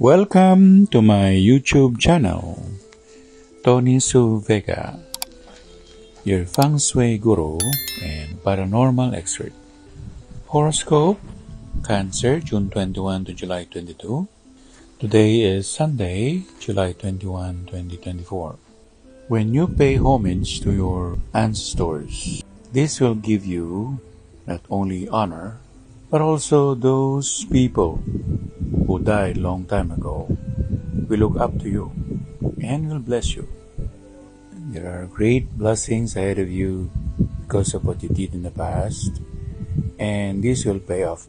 Welcome to my YouTube channel, Tony Su Vega, your feng shui guru and paranormal expert. Horoscope, Cancer, June 21 to July 22. Today is Sunday, July 21, 2024. When you pay homage to your ancestors, this will give you not only honor, but also those people who died long time ago will look up to you and will bless you. There are great blessings ahead of you because of what you did in the past, and this will pay off.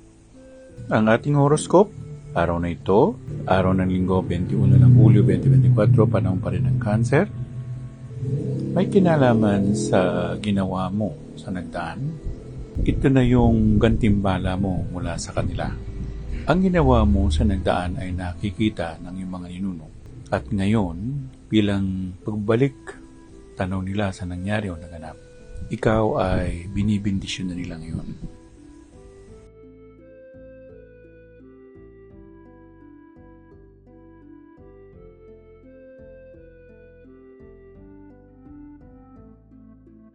Ang ating horoscope, araw na ito, araw ng linggo, 21 ng Hulyo 2024, panahon pa rin ng Cancer. May kinalaman sa ginawa mo sa nagdaan. Ito na yung gantimbala mo mula sa kanila. Ang ginawa mo sa nagdaan ay nakikita ng iyong mga ninuno. At ngayon, bilang pagbalik tanaw nila sa nangyari o naganap, ikaw ay binibindisyon na nila ngayon.